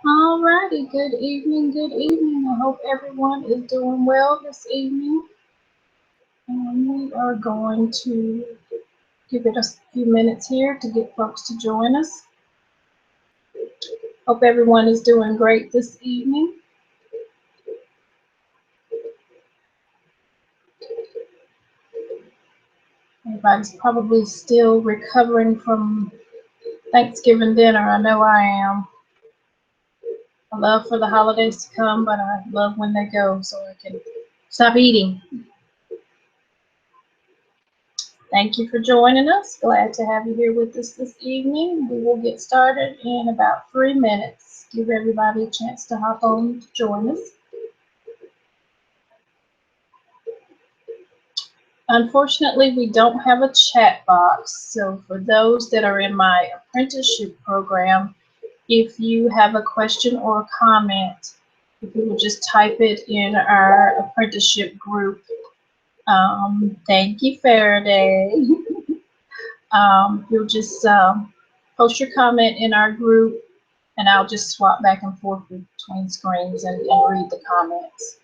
Alrighty, good evening, good evening. I hope everyone is doing well this evening. We are going to give it a few minutes here to get folks to join us. Hope everyone is doing great this evening. Everybody's probably still recovering from Thanksgiving dinner. I know I am. I love for the holidays to come, but I love when they go so I can stop eating. Thank you for joining us. Glad to have you here with us this evening. We will get started in about 3 minutes. Give everybody a chance to hop on to join us. Unfortunately, we don't have a chat box, so for those that are in my apprenticeship program, if you have a question or a comment, if you would just type it in our apprenticeship group. Thank you, Faraday. You'll just post your comment in our group, and I'll just swap back and forth between screens and read the comments.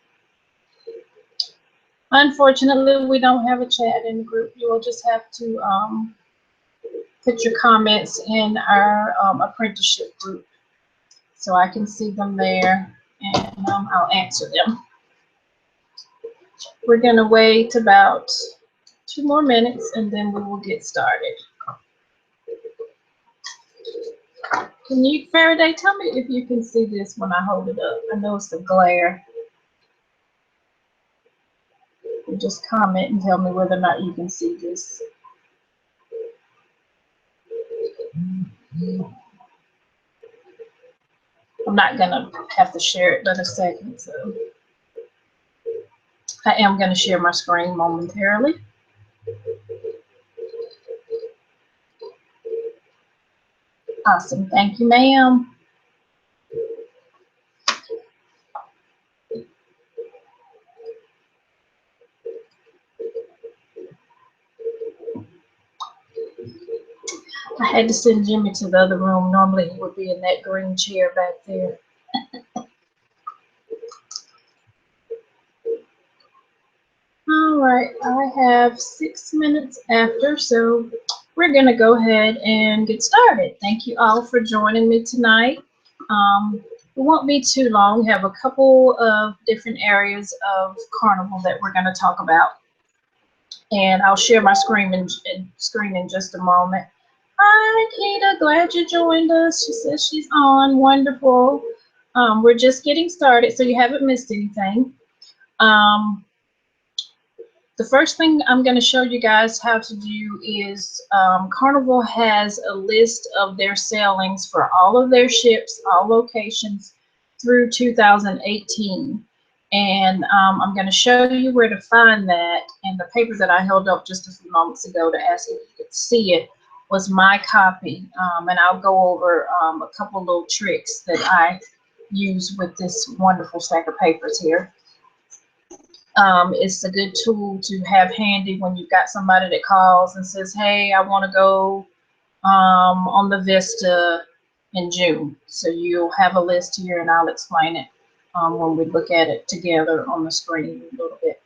Unfortunately, we don't have a chat in the group. You will just have to put your comments in our apprenticeship group so I can see them there, and I'll answer them. We're going to wait about 2 more minutes, and then we will get started. Can you, Faraday, tell me if you can see this when I hold it up? I know it's a glare. You just comment and tell me whether or not you can see this. I'm not going to have to share it but a second, so I am going to share my screen momentarily. Awesome. Thank you, ma'am. I had to send Jimmy to the other room. Normally he would be in that green chair back there. All right, I have 6 minutes after, so we're going to go ahead and get started. Thank you all for joining me tonight. It won't be too long. We have a couple of different areas of Carnival that we're going to talk about. And I'll share my screen in just a moment. Hi, Keita. Glad you joined us. She says she's on. Wonderful. We're just getting started, so you haven't missed anything. The first thing I'm going to show you guys how to do is Carnival has a list of their sailings for all of their ships, all locations through 2018. And I'm going to show you where to find that. And the paper that I held up just a few moments ago to ask if you could see it was my copy. And I'll go over a couple little tricks that I use with this wonderful stack of papers here. It's a good tool to have handy when you've got somebody that calls and says, hey, I want to go on the Vista in June. So you'll have a list here, and I'll explain it when we look at it together on the screen a little bit.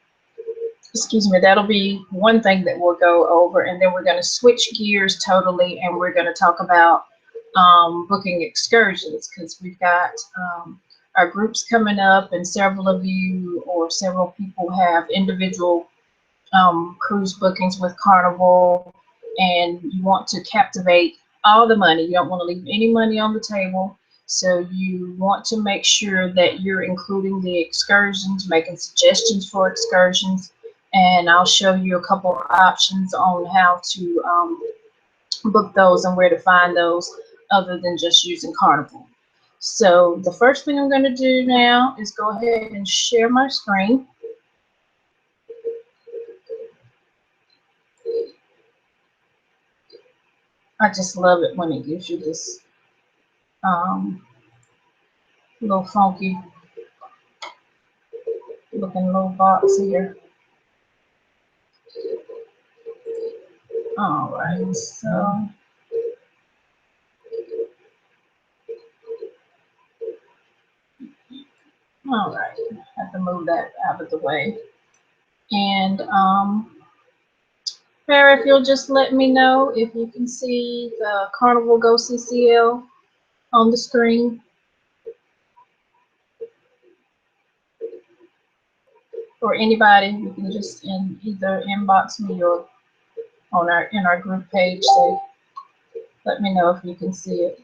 Excuse me, that'll be one thing that we'll go over, and then we're going to switch gears totally, and we're going to talk about booking excursions, because we've got our groups coming up, and several of you or several people have individual cruise bookings with Carnival, and you want to captivate all the money. You don't want to leave any money on the table. So you want to make sure that you're including the excursions, making suggestions for excursions, and I'll show you a couple of options on how to book those and where to find those other than just using Carnival. So the first thing I'm going to do now is go ahead and share my screen. I just love it when it gives you this little funky looking little box here. All right, so All right, I have to move that out of the way. And Farrah, if you'll just let me know if you can see the Carnival Go CCL on the screen, or anybody, you can just either inbox me or on our group page. So let me know if you can see it.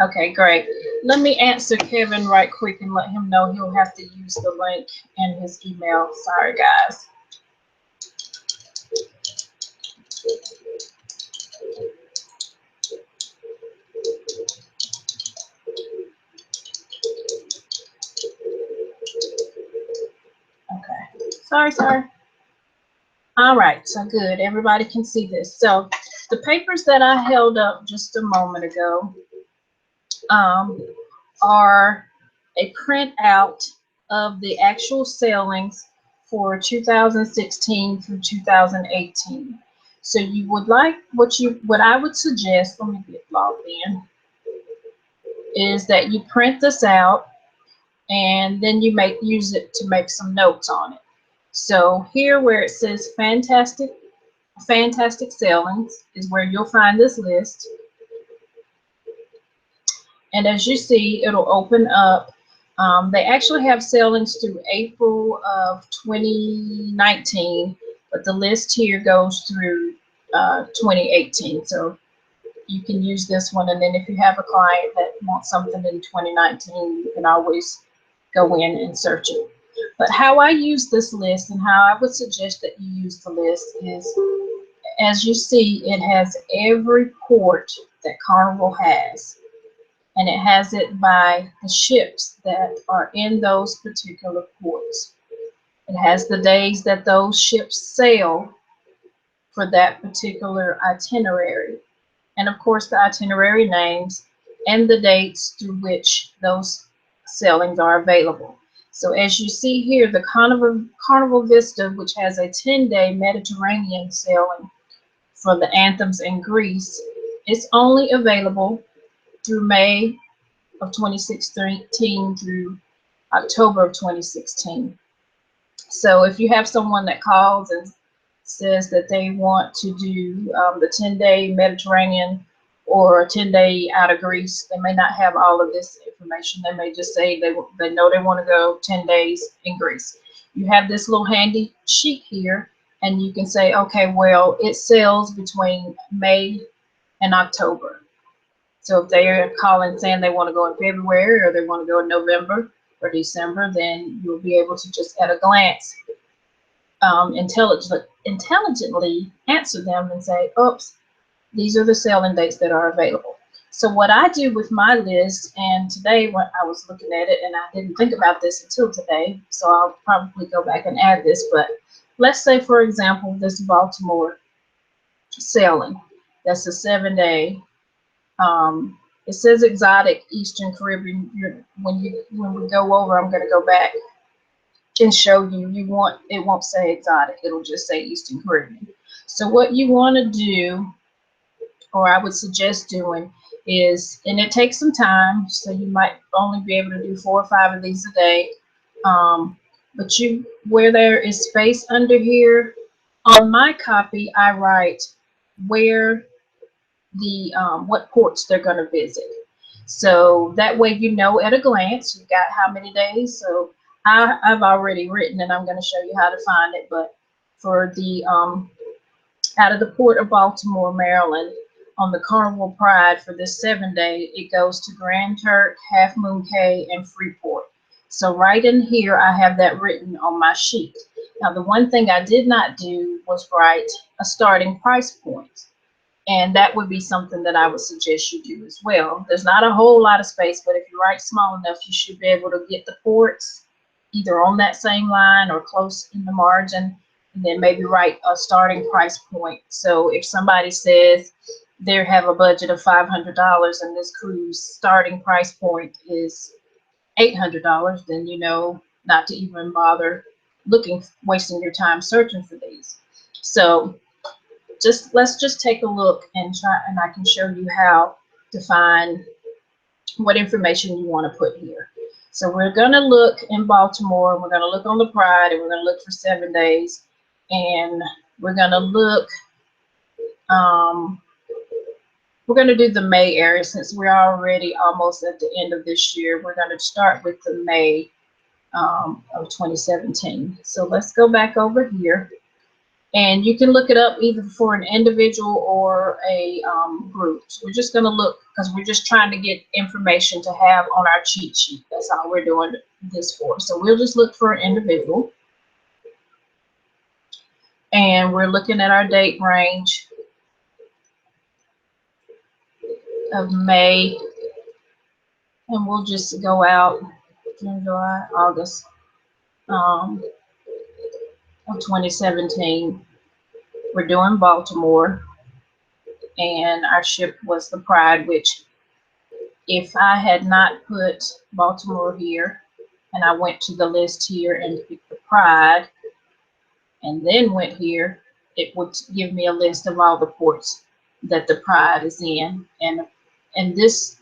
Okay, great. Let me answer Kevin right quick and let him know he'll have to use the link in his email. Sorry, guys. Okay. Sorry. All right, so good. Everybody can see this. So the papers that I held up just a moment ago um, are a printout of the actual sailings for 2016 through 2018. So you would like what I would suggest, let me get logged in, is that you print this out and then you use it to make some notes on it. So here where it says fantastic sailings is where you'll find this list. And as you see, it'll open up. They actually have sailings through April of 2019, but the list here goes through 2018. So you can use this one. And then if you have a client that wants something in 2019, you can always go in and search it. But how I use this list and how I would suggest that you use the list is, as you see, it has every port that Carnival has. And it has it by the ships that are in those particular ports. It has the days that those ships sail for that particular itinerary. And of course, the itinerary names and the dates through which those sailings are available. So as you see here, the Carnival Vista, which has a 10-day Mediterranean sailing for the Anthems in Greece, is only available through May of 2016 through October of 2016. So if you have someone that calls and says that they want to do the 10-day Mediterranean or a 10-day out of Greece, they may not have all of this information. They may just say they know they want to go 10 days in Greece. You have this little handy sheet here, and you can say, okay, well, it sails between May and October. So if they are calling saying they want to go in February or they want to go in November or December, then you'll be able to just at a glance intelligently answer them and say, oops, these are the sailing dates that are available. So what I do with my list, and today when I was looking at it, and I didn't think about this until today, so I'll probably go back and add this, but let's say, for example, this Baltimore sailing, that's a 7-day. It says exotic Eastern Caribbean. When we go over, I'm going to go back and show you. It won't say exotic. It'll just say Eastern Caribbean. So what you want to do, or I would suggest doing, is, and it takes some time, so you might only be able to do 4 or 5 of these a day. But where there is space under here, on my copy, I write where what ports they're going to visit. So that way you know at a glance, you've got how many days. So I've already written, and I'm going to show you how to find it. But for the out of the Port of Baltimore, Maryland, on the Carnival Pride for this 7-day, it goes to Grand Turk, Half Moon Cay, and Freeport. So right in here, I have that written on my sheet. Now, the one thing I did not do was write a starting price point. And that would be something that I would suggest you do as well. There's not a whole lot of space, but if you write small enough, you should be able to get the ports either on that same line or close in the margin, and then maybe write a starting price point. So if somebody says they have a budget of $500 and this cruise starting price point is $800, then you know not to even bother wasting your time searching for these. So let's just take a look and I can show you how to find what information you want to put here. So we're going to look in Baltimore, we're going to look on the Pride, and we're going to look for 7 days, and we're going to look, we're going to do the May area since we're already almost at the end of this year. We're going to start with the May of 2017. So let's go back over here. And you can look it up either for an individual or a group. So we're just going to look because we're just trying to get information to have on our cheat sheet. That's all we're doing this for. So we'll just look for an individual. And we're looking at our date range of May. And we'll just go out June, July, August of 2017. We're doing Baltimore. And our ship was the Pride, which if I had not put Baltimore here and I went to the list here and picked the Pride and then went here, it would give me a list of all the ports that the Pride is in. And this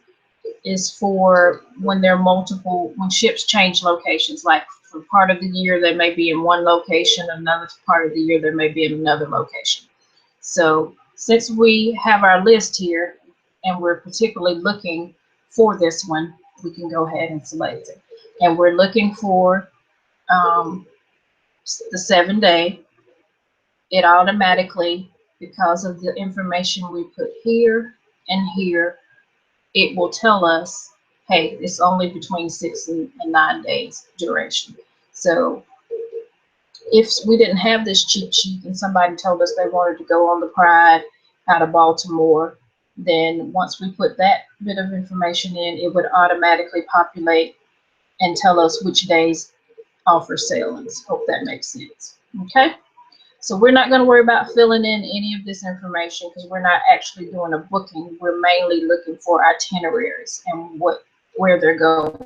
is for when there are multiple, when ships change locations, like for part of the year they may be in one location, another part of the year they may be in another location. So since we have our list here and we're particularly looking for this one, we can go ahead and select it. And we're looking for the 7 day. It automatically, because of the information we put here and here, it will tell us, hey, it's only between 6 and 9 days duration. So if we didn't have this cheat sheet and somebody told us they wanted to go on the Pride out of Baltimore, then once we put that bit of information in, it would automatically populate and tell us which days offer sailings. Hope that makes sense. Okay, so we're not going to worry about filling in any of this information because we're not actually doing a booking. We're mainly looking for itineraries and where they're going.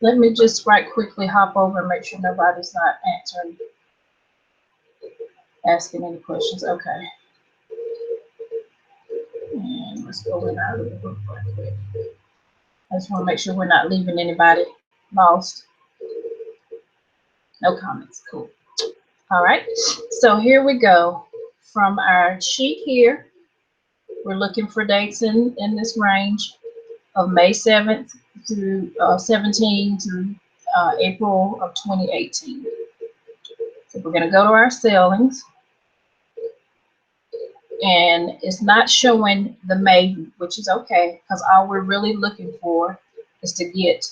Let me just right quickly hop over and make sure nobody's not asking any questions. Okay. And let's go in out of the book right quick. I just want to make sure we're not leaving anybody lost. No comments. Cool. All right. So here we go. From our sheet here, we're looking for dates in this range of May 7th through 17 through April of 2018. So we're going to go to our sailings. And it's not showing the May, which is okay, because all we're really looking for is to get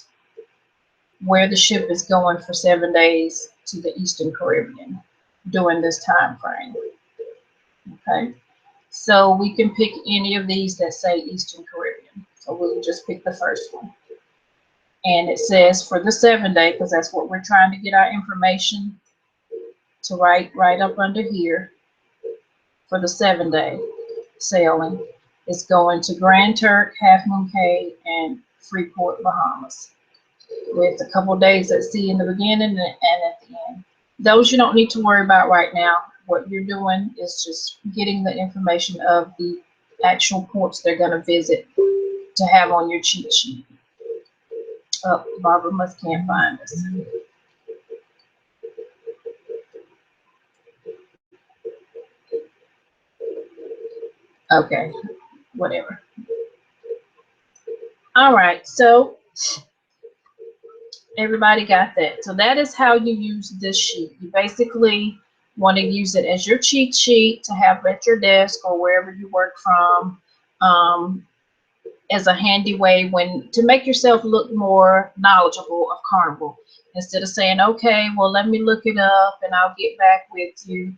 where the ship is going for 7 days to the Eastern Caribbean during this time frame. Okay, so we can pick any of these that say Eastern Caribbean. So we'll just pick the first one. And it says for the 7 day, because that's what we're trying to get our information to right up under here. For the 7 day sailing, it's going to Grand Turk, Half Moon Cay, and Freeport, Bahamas, with a couple days at sea in the beginning and at the end. Those you don't need to worry about right now. What you're doing is just getting the information of the actual ports they're going to visit to have on your cheat sheet. Oh, Barbara can't find us. Okay, whatever. All right, so everybody got that. So that is how you use this sheet. You basically want to use it as your cheat sheet to have at your desk or wherever you work from, as a handy way to make yourself look more knowledgeable of Carnival. Instead of saying, okay, well, let me look it up and I'll get back with you.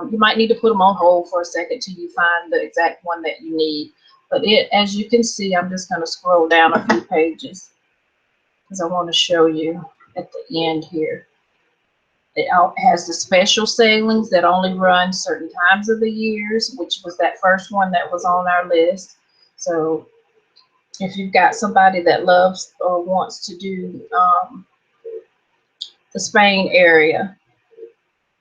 You might need to put them on hold for a second till you find the exact one that you need. But as you can see, I'm just going to scroll down a few pages because I want to show you at the end here. It has the special sailings that only run certain times of the years, which was that first one that was on our list. So If you've got somebody that loves or wants to do the Spain area,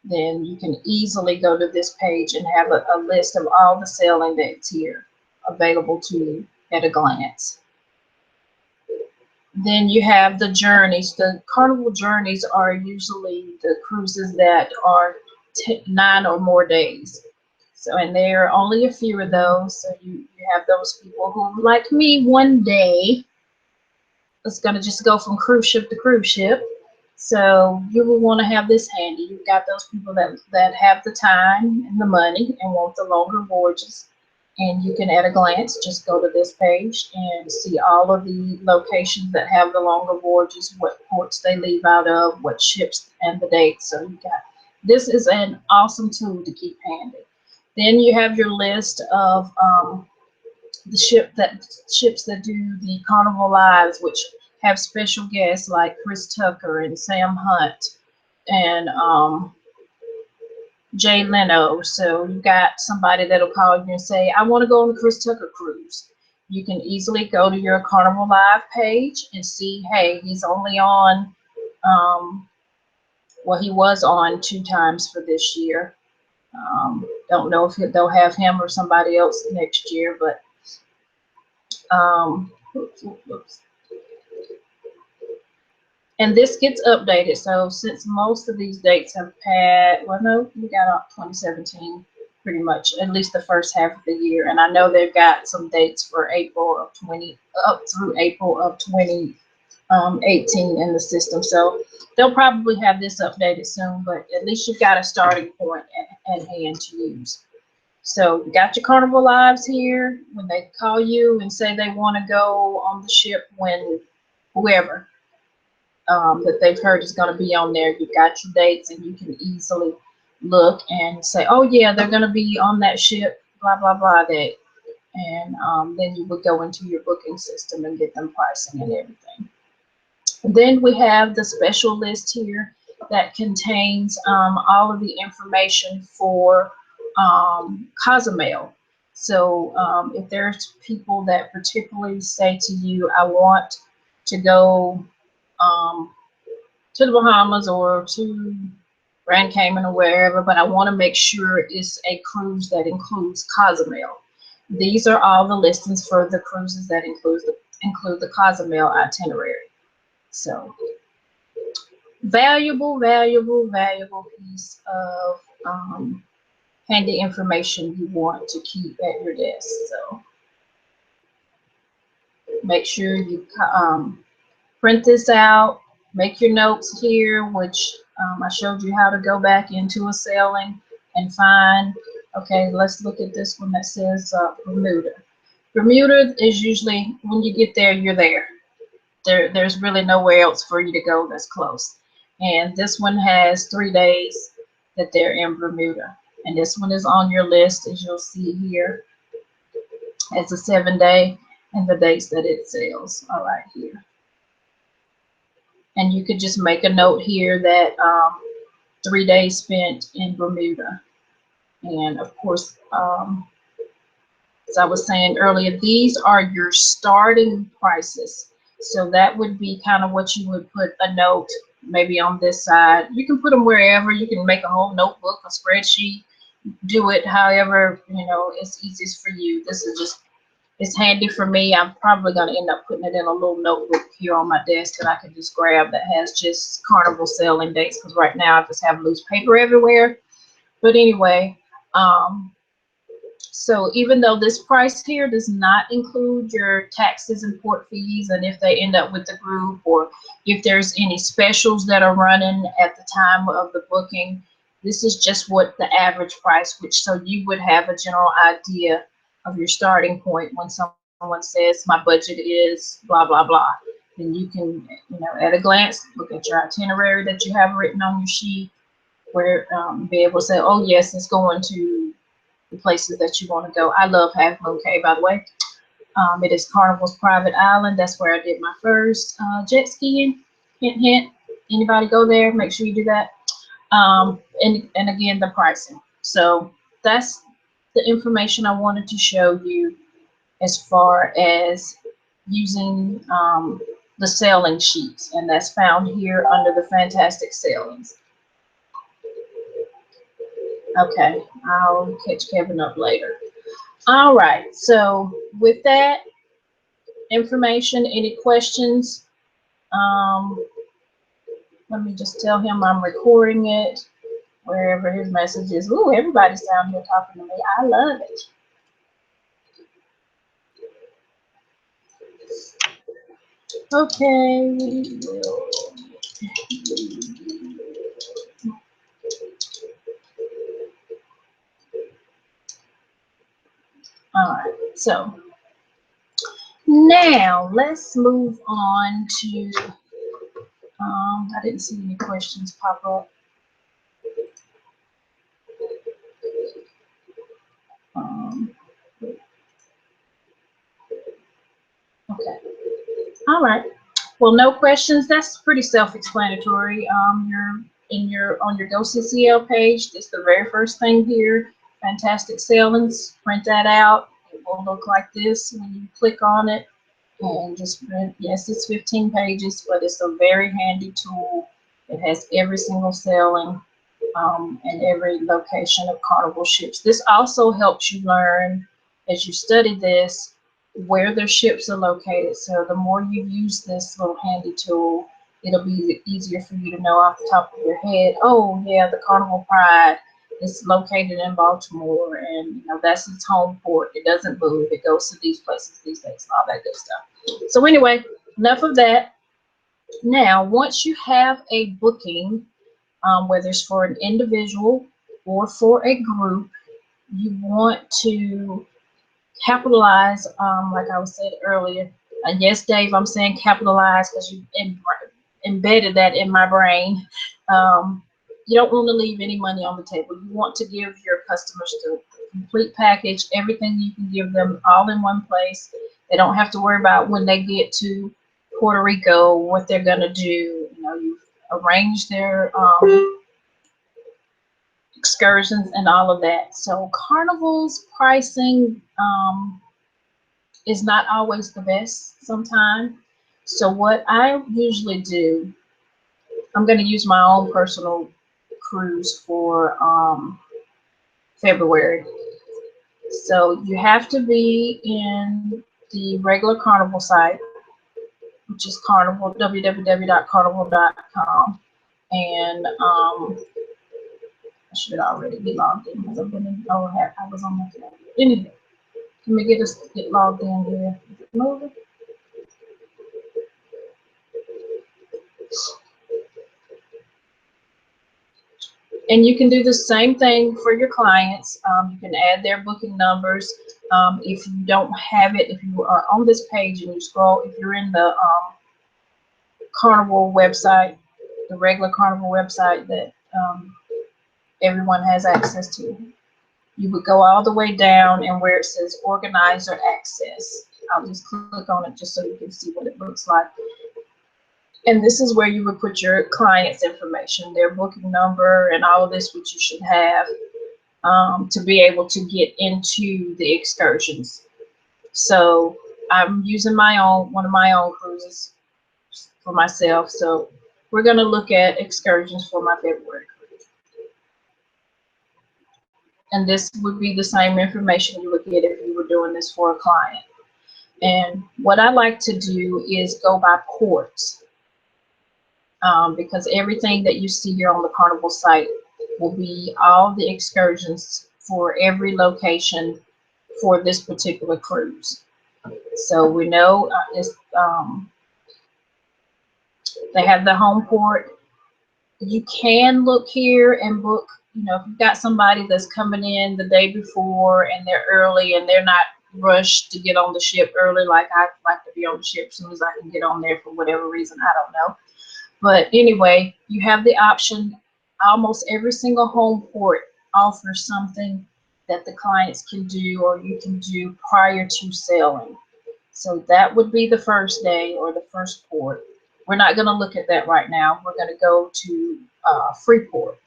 then you can easily go to this page and have a list of all the sailing dates here available to you at a glance. Then you have the journeys. The Carnival journeys are usually the cruises that are 9 or more days. So, and there are only a few of those. So you have those people who, like me, one day is going to just go from cruise ship to cruise ship. So you will want to have this handy. You've got those people that have the time and the money and want the longer voyages. And you can, at a glance, just go to this page and see all of the locations that have the longer voyages, what ports they leave out of, what ships, and the dates. So you got, this is an awesome tool to keep handy. Then you have your list of the ships that do the Carnival Lives, which have special guests like Chris Tucker and Sam Hunt and Jay Leno. So you got somebody that'll call you and say, I want to go on the Chris Tucker cruise. You can easily go to your Carnival Live page and see, hey, he's only on, well, he was on 2 times for this year. Don't know if they'll have him or somebody else next year, but oops. And this gets updated. So since most of these dates have passed, well, no, we got up 2017 pretty much, at least the first half of the year. And I know they've got some dates for April of 20 up through April of 2018 in the system. So they'll probably have this updated soon, but at least you've got a starting point at hand to use. So you got your Carnival Lives here. When they call you and say they want to go on the ship, when whoever that they've heard is going to be on there, you've got your dates, and you can easily look and say, oh yeah, they're going to be on that ship, blah blah blah date, and then you would go into your booking system and get them pricing and everything. Then we have the special list here that contains all of the information for Cozumel. So if there's people that particularly say to you, I want to go to the Bahamas or to Grand Cayman or wherever, but I want to make sure it's a cruise that includes Cozumel. These are all the listings for the cruises that include the Cozumel itinerary. So valuable piece of handy information you want to keep at your desk. So make sure you print this out, make your notes here, which I showed you how to go back into a sailing and find, okay, let's look at this one that says Bermuda. Bermuda is usually, when you get there, you're there. There's really nowhere else for you to go that's close. And this one has 3 days that they're in Bermuda. And this one is on your list, as you'll see here. It's a 7-day and the dates that it sails are right here. And you could just make a note here that 3 days spent in Bermuda. And of course, as I was saying earlier, these are your starting prices. So that would be kind of what you would put a note maybe on this side. You can put them wherever. You can make a whole notebook, a spreadsheet, do it however, you know, it's easiest for you. This is just, it's handy for me. I'm probably going to end up putting it in a little notebook here on my desk that I can just grab that has just Carnival sailing dates, because right now I just have loose paper everywhere. But anyway, so even though this price here does not include your taxes and port fees, and if they end up with the group, or if there's any specials that are running at the time of the booking, this is just what the average price, which so you would have a general idea of your starting point when someone says my budget is blah blah blah. Then you can, you know, at a glance look at your itinerary that you have written on your sheet, where be able to say, oh yes, it's going to the places that you want to go. I love Half Moon Cay, by the way. It is Carnival's private island. That's where I did my first jet skiing. Hint, hint. Anybody go there? Make sure you do that. And again, the pricing. So that's the information I wanted to show you as far as using the sailing sheets, and that's found here under the fantastic sailings. Okay, I'll catch Kevin up later. All right, so with that information, any questions? Let me just tell him I'm recording it wherever his message is. Ooh, everybody's down here talking to me. I love it. Okay, we will. All right, so now let's move on to, I didn't see any questions pop up. Okay, all right. Well, no questions. That's pretty self-explanatory. You're on your GoCCL page. It's the very first thing here. Fantastic sailings. Print that out. It will look like this when you click on it. And just print. Yes, it's 15 pages, but it's a very handy tool. It has every single sailing and every location of Carnival ships. This also helps you learn as you study this where their ships are located. So the more you use this little handy tool, it'll be easier for you to know off the top of your head, oh yeah, the Carnival Pride is located in Baltimore, and that's its home port. It doesn't move. It goes to these places these days, and all that good stuff. So anyway, enough of that. Now, once you have a booking, whether it's for an individual or for a group, you want to capitalize, like I was said earlier. And yes, Dave, I'm saying capitalize because you embedded that in my brain. You don't want to leave any money on the table. You want to give your customers the complete package, everything you can give them all in one place. They don't have to worry about when they get to Puerto Rico what they're going to do. You've arranged their excursions and all of that. So Carnival's pricing is not always the best sometimes. So what I usually do, I'm going to use my own personal cruise for February. So you have to be in the regular Carnival site, which is Carnival, www.carnival.com. And I should already be logged in because I've been in, I was on my phone. Anyway, let me get logged in here. Is it moving? And you can do the same thing for your clients. You can add their booking numbers. If you don't have it, if you are on this page and you scroll, if you're in the Carnival website, the regular Carnival website that everyone has access to, you would go all the way down, and where it says organizer access, I'll just click on it just so you can see what it looks like. And this is where you would put your client's information, their booking number, and all of this, which you should have to be able to get into the excursions. So I'm using one of my own cruises for myself. So we're going to look at excursions for my February cruise. And this would be the same information you would get if you were doing this for a client. And what I like to do is go by ports. Because everything that you see here on the Carnival site will be all the excursions for every location for this particular cruise. So we know they have the home port. You can look here and book, if you've got somebody that's coming in the day before and they're early and they're not rushed to get on the ship early, like I like to be on the ship as soon as I can get on there for whatever reason, I don't know. But anyway, you have the option. Almost every single home port offers something that the clients can do or you can do prior to sailing. So that would be the first day or the first port. We're not going to look at that right now. We're going to go to Freeport.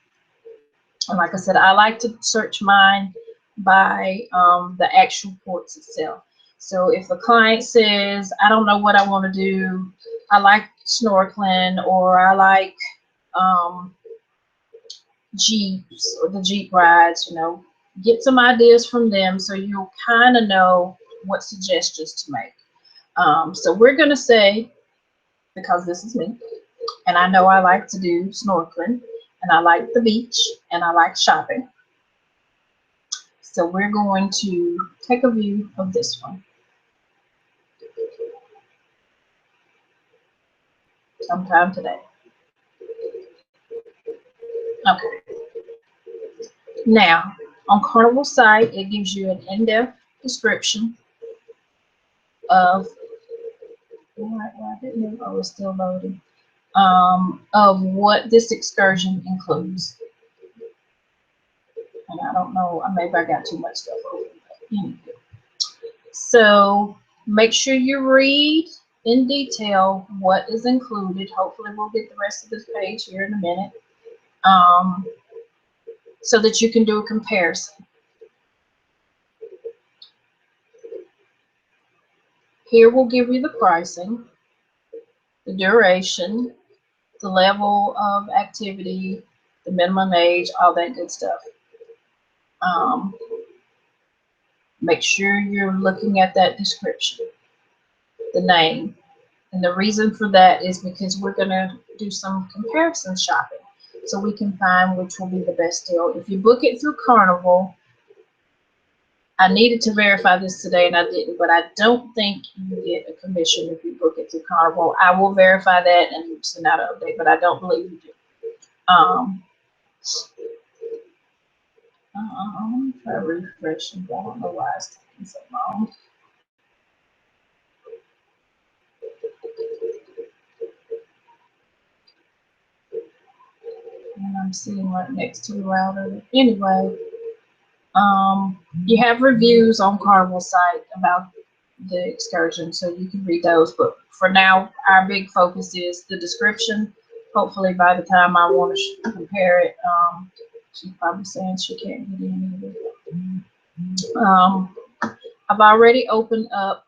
And like I said, I like to search mine by the actual ports itself. So if the client says, I don't know what I want to do, I like snorkeling, or I like um, Jeeps or the Jeep rides, get some ideas from them so you'll kind of know what suggestions to make. So we're going to say, because this is me, and I know I like to do snorkeling, and I like the beach, and I like shopping. So we're going to take a view of this one sometime today. Okay. Now, on Carnival's site, it gives you an in-depth description of, why didn't it, oh, it's still loading, of what this excursion includes. And I don't know, maybe I got too much stuff open. Anyway. So make sure you read in detail what is included. Hopefully we'll get the rest of this page here in a minute, so that you can do a comparison. Here we'll give you the pricing, the duration, the level of activity, the minimum age, all that good stuff. Make sure you're looking at that description, the name. And the reason for that is because we're going to do some comparison shopping so we can find which will be the best deal. If you book it through Carnival, I needed to verify this today and I didn't, but I don't think you get a commission if you book it through Carnival. I will verify that and send out an update, but I don't believe you do. I'm try refreshing. I don't know why it's taking so long. And I'm sitting right next to the router. Anyway, you have reviews on Carnival site about the excursion, so you can read those. But for now, our big focus is the description. Hopefully, by the time I want to compare it, she's probably saying she can't get in either. I've already opened up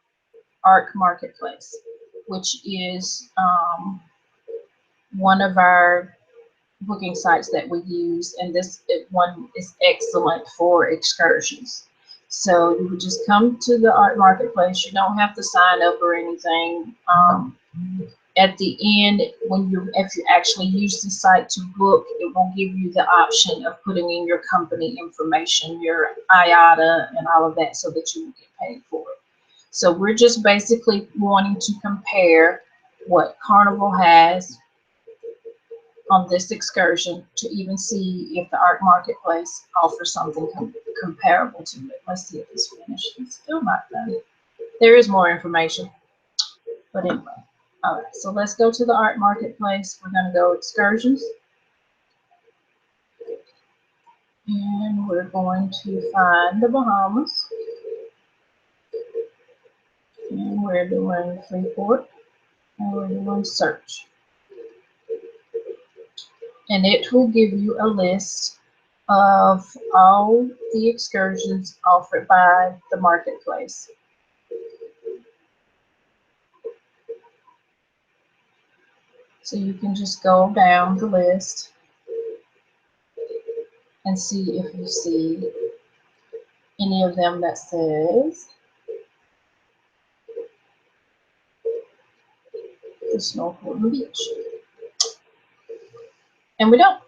ARC Marketplace, which is one of our booking sites that we use, and this one is excellent for excursions. So you would just come to the ARC Marketplace. You don't have to sign up or anything. At the end, if you actually use the site to book, it will give you the option of putting in your company information, your IATA, and all of that, so that you will get paid for it. So we're just basically wanting to compare what Carnival has on this excursion to even see if the ARC Marketplace offers something comparable to it. Let's see if it's finished. It's still not done. There is more information, but anyway. All right, so let's go to the ARC Marketplace. We're going to go excursions. And we're going to find the Bahamas. And we're doing Freeport. And we're doing search. And it will give you a list of all the excursions offered by the marketplace. So you can just go down the list and see if you see any of them that says the snorkel and beach. And we don't.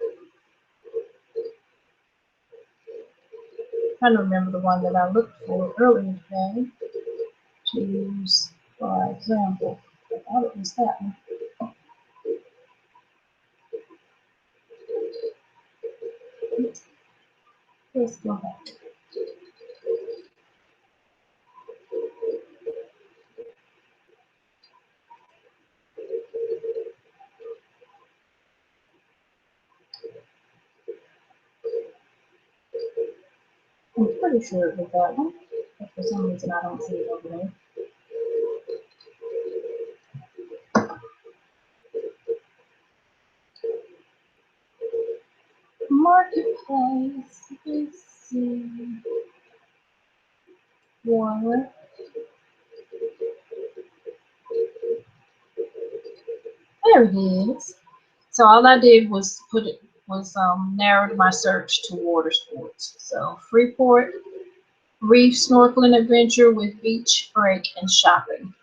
I'm trying to remember the one that I looked for earlier today. Choose, for example. I thought it was that one. Let's go back. I'm pretty sure it was that one, but for some reason I don't see it over there. Marketplace, let's see. One. There it is. So all I did was narrowed my search to water sports. So Freeport, reef snorkeling adventure with beach break and shopping.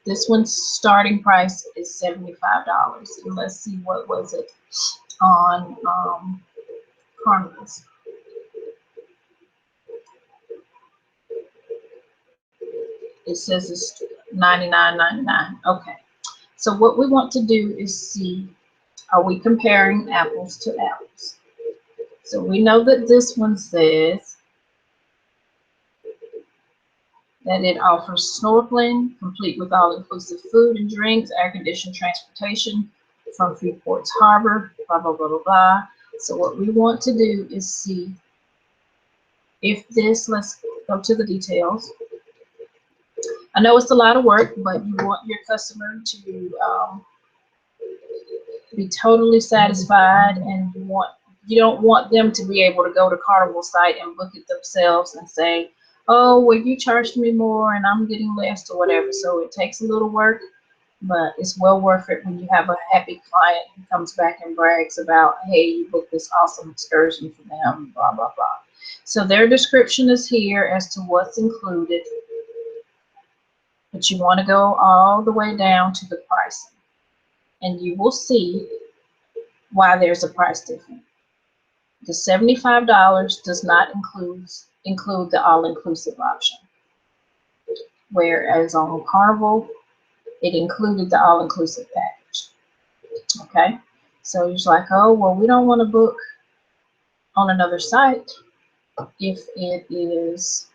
This one's starting price is $75. And let's see, what was it on Carnival's. It says it's $99.99. Okay. So what we want to do is see, are we comparing apples to apples? So we know that this one says that it offers snorkeling, complete with all-inclusive food and drinks, air-conditioned transportation from Freeport's harbor, blah, blah, blah, blah, blah. So what we want to do is see if this, let's go to the details. I know it's a lot of work, but you want your customer to be totally satisfied, and you don't want them to be able to go to Carnival site and book it themselves and say, oh, well, you charged me more and I'm getting less or whatever. So it takes a little work, but it's well worth it when you have a happy client who comes back and brags about, hey, you booked this awesome excursion for them, blah, blah, blah. So their description is here as to what's included, but you want to go all the way down to the pricing, and you will see why there's a price difference. The $75 does not include the all-inclusive option, whereas on Carnival, it included the all-inclusive package. Okay, so you're like, oh, well, we don't want to book on another site if it is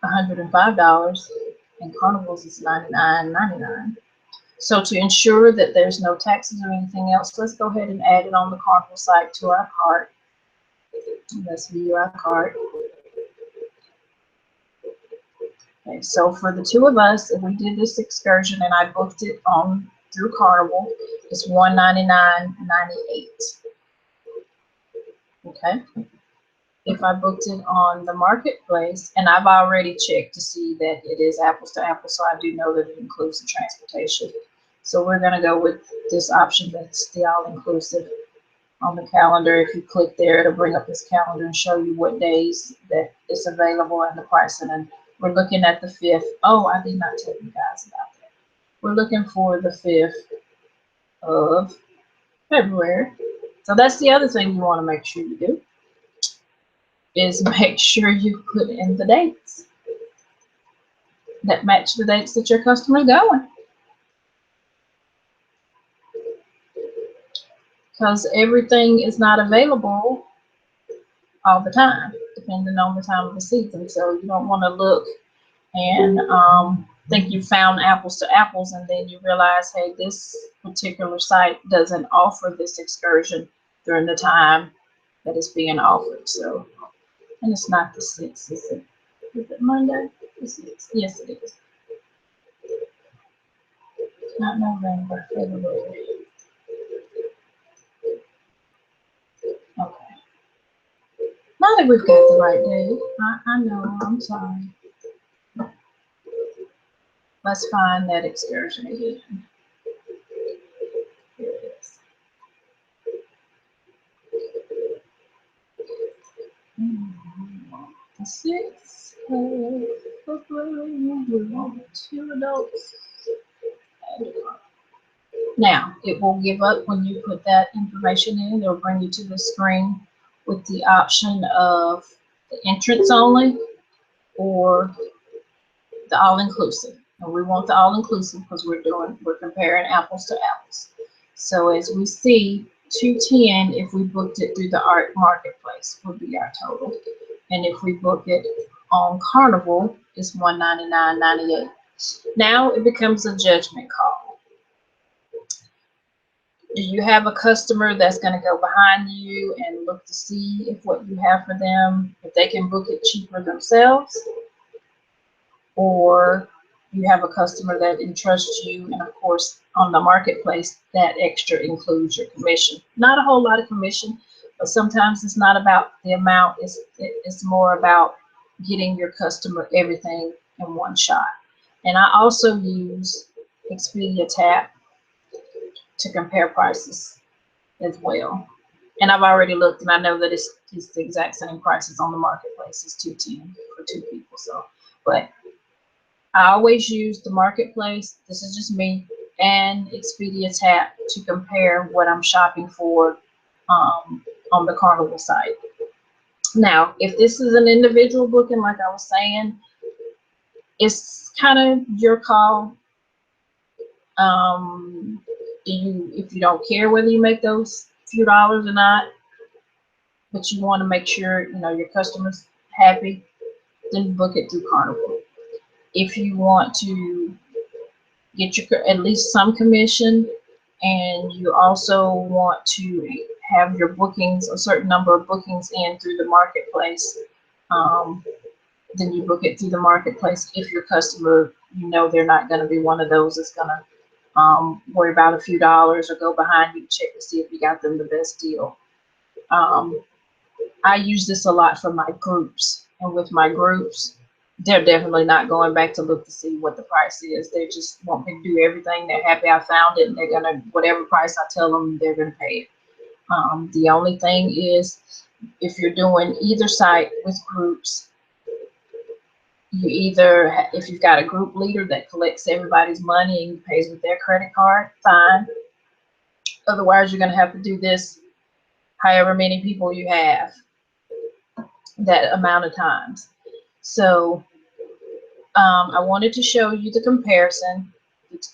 $105 and Carnival's is $99.99. So to ensure that there's no taxes or anything else, let's go ahead and add it on the Carnival site to our cart. Let's view our cart. Okay, so for the two of us, if we did this excursion and I booked it on through Carnival, it's $199.98. Okay. If I booked it on the marketplace, and I've already checked to see that it is apples to apples, so I do know that it includes the transportation. So we're going to go with this option that's the all-inclusive on the calendar. If you click there, it'll bring up this calendar and show you what days that it's available and the pricing. And we're looking at the 5th. Oh, I did not tell you guys about that. We're looking for the 5th of February. So that's the other thing you want to make sure you do, is make sure you put in the dates that match the dates that your customer is going. Because everything is not available all the time, depending on the time of the season. So you don't want to look and think you found apples to apples, and then you realize, hey, this particular site doesn't offer this excursion during the time that it's being offered. So, and it's not the 6th, is it? Is it Monday? The 6th? Yes, it is. Not November, February. Okay. Now that we've got the right day, I know, I'm sorry. Let's find that excursion again. Here it is. The 6th of February, we want 2 adults. Now, it will give up when you put that information in. It'll bring you to the screen with the option of the entrance only or the all-inclusive. And we want the all-inclusive because we're comparing apples to apples. So as we see, $210 if we booked it through the art marketplace would be our total. And if we book it on Carnival, it's $199.98. Now it becomes a judgment call. Do you have a customer that's going to go behind you and look to see if what you have for them, if they can book it cheaper themselves? Or you have a customer that entrusts you, and of course on the marketplace that extra includes your commission. Not a whole lot of commission, but sometimes it's not about the amount, it's more about getting your customer everything in one shot. And I also use Expedia Tap to compare prices as well. And I've already looked, and I know that it's the exact same prices on the marketplace. It's $210 for 2 people. So, but I always use the marketplace. This is just me, and Expedia Tap to compare what I'm shopping for on the Carnival site. Now, if this is an individual booking, like I was saying, it's kind of your call. If you don't care whether you make those few dollars or not, but you want to make sure your customers happy, then book it through Carnival. If you want to get at least some commission, and you also want to have your bookings, a certain number of bookings in through the marketplace, then you book it through the marketplace. If your customer, they're not going to be one of those that's going to worry about a few dollars or go behind you to check to see if you got them the best deal. I use this a lot for my groups, and with my groups, they're definitely not going back to look to see what the price is. They just want me to do everything. They're happy I found it, and they're gonna, whatever price I tell them, they're gonna pay it. The only thing is, if you're doing either site with groups, you either, if you've got a group leader that collects everybody's money and pays with their credit card, fine. Otherwise, you're gonna have to do this however many people you have, that amount of times. So I wanted to show you the comparison,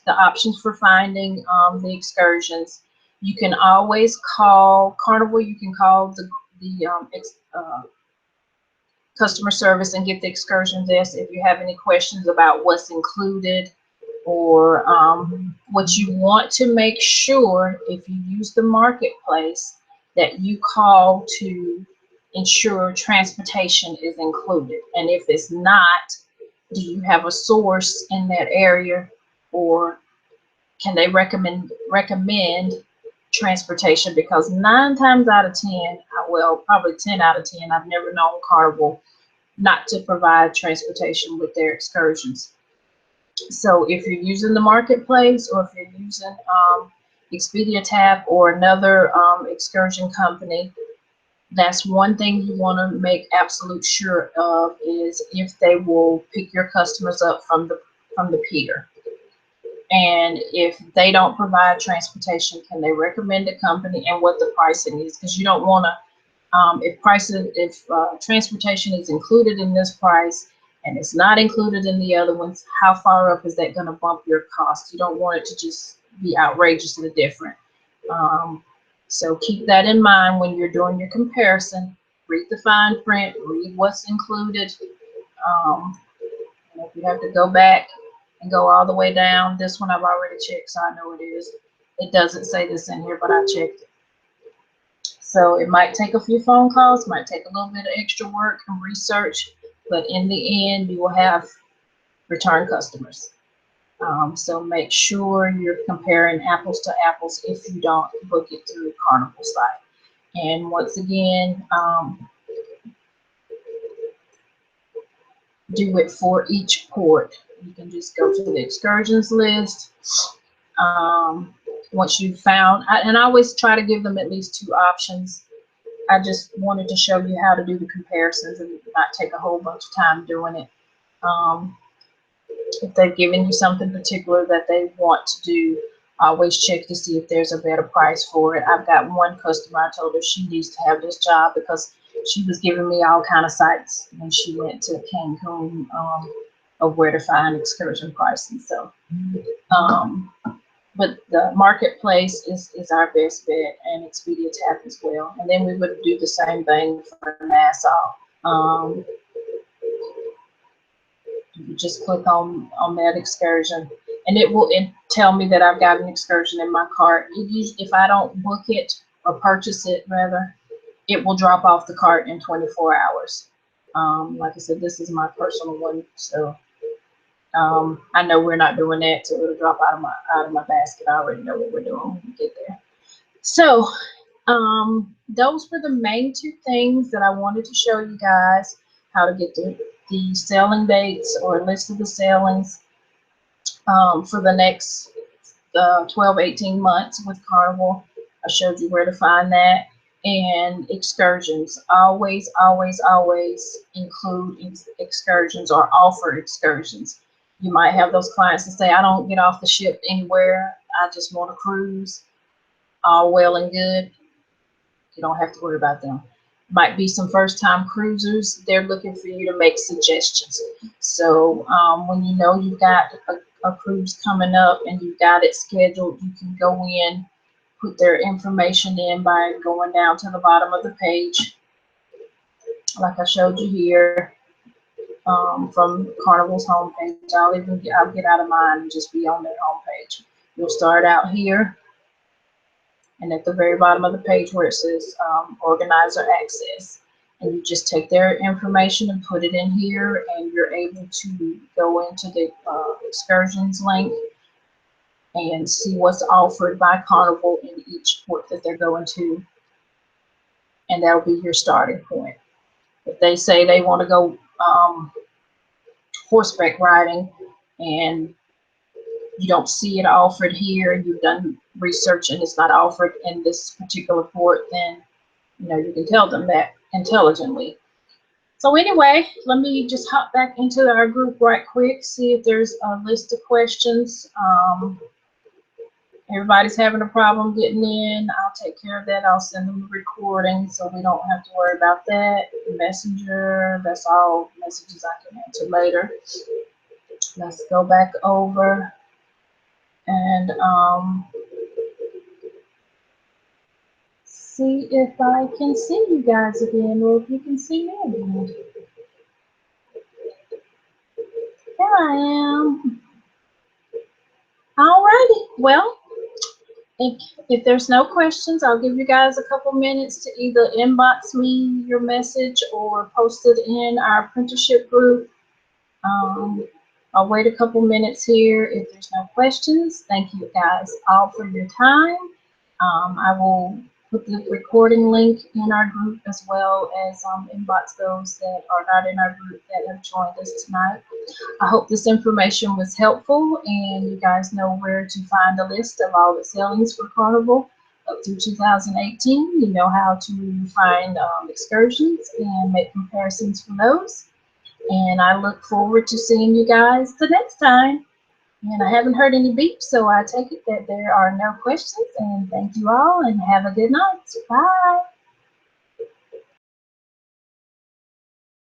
the options for finding the excursions. You can always call Carnival. You can call the customer service and get the excursion list if you have any questions about what's included, or what you want to make sure, if you use the marketplace, that you call to ensure transportation is included. And if it's not, do you have a source in that area, or can they recommend transportation? Because 9 times out of 10, well, probably 10 out of 10, I've never known Carnival not to provide transportation with their excursions. So if you're using the marketplace, or if you're using Expedia Tap or another excursion company, that's one thing you want to make absolute sure of, is if they will pick your customers up from the pier. And if they don't provide transportation, can they recommend a company, and what the pricing is? Because you don't want to, if transportation is included in this price and it's not included in the other ones, how far up is that going to bump your cost? You don't want it to just be outrageously different. So keep that in mind when you're doing your comparison. Read the fine print, read what's included. If you have to go back and go all the way down, this one I've already checked, so I know it is. It doesn't say this in here, but I checked it. So it might take a few phone calls, might take a little bit of extra work and research, but in the end, you will have return customers. So make sure you're comparing apples to apples if you don't book it through Carnival site. And once again, do it for each port. You can just go to the excursions list. Once you've found, and I always try to give them at least 2 options. I just wanted to show you how to do the comparisons and not take a whole bunch of time doing it. If they've given you something particular that they want to do, always check to see if there's a better price for it. I've got one customer, I told her she needs to have this job because she was giving me all kind of sites when she went to Cancun of where to find excursion pricing. So, but the marketplace is our best bet, and Expedia Tap as well. And then we would do the same thing for Nassau. You just click on that excursion, and it will tell me that I've got an excursion in my cart. If I don't book it or purchase it, rather, it will drop off the cart in 24 hours. Like I said, this is my personal one, so I know we're not doing that, so it'll drop out of my basket. I already know what we're doing when we get there. So those were the main 2 things that I wanted to show you guys: how to get the selling dates or a list of the sailings for the next 12, 18 months with Carnival. I showed you where to find that. And excursions. Always, always, always include excursions or offer excursions. You might have those clients that say, I don't get off the ship anywhere. I just want to cruise. All well and good. You don't have to worry about them. Might be some first-time cruisers. They're looking for you to make suggestions. So when you know you've got a cruise coming up and you've got it scheduled, you can go in, put their information in by going down to the bottom of the page, like I showed you here, from Carnival's homepage. I'll get out of mine and just be on their homepage. You'll start out here, and at the very bottom of the page where it says organizer access, and you just take their information and put it in here, and you're able to go into the excursions link and see what's offered by Carnival in each port that they're going to, and that'll be your starting point. If they say they want to go horseback riding and you don't see it offered here, you've done research and it's not offered in this particular port, then you can tell them that intelligently. So anyway, let me just hop back into our group right quick, see if there's a list of questions. Everybody's having a problem getting in. I'll take care of that. I'll send them a recording so we don't have to worry about that. Messenger, that's all messages I can answer later. Let's go back over and see if I can see you guys again, or if you can see me again. There I am. Alrighty, well, if there's no questions, I'll give you guys a couple minutes to either inbox me your message or post it in our apprenticeship group. I'll wait a couple minutes here. If there's no questions, thank you guys all for your time. I will put the recording link in our group, as well as inbox those that are not in our group that have joined us tonight. I hope this information was helpful and you guys know where to find a list of all the sailings for Carnival up through 2018. You know how to find excursions and make comparisons for those. And I look forward to seeing you guys the next time. And I haven't heard any beeps, so I take it that there are no questions. And thank you all, and have a good night. Bye.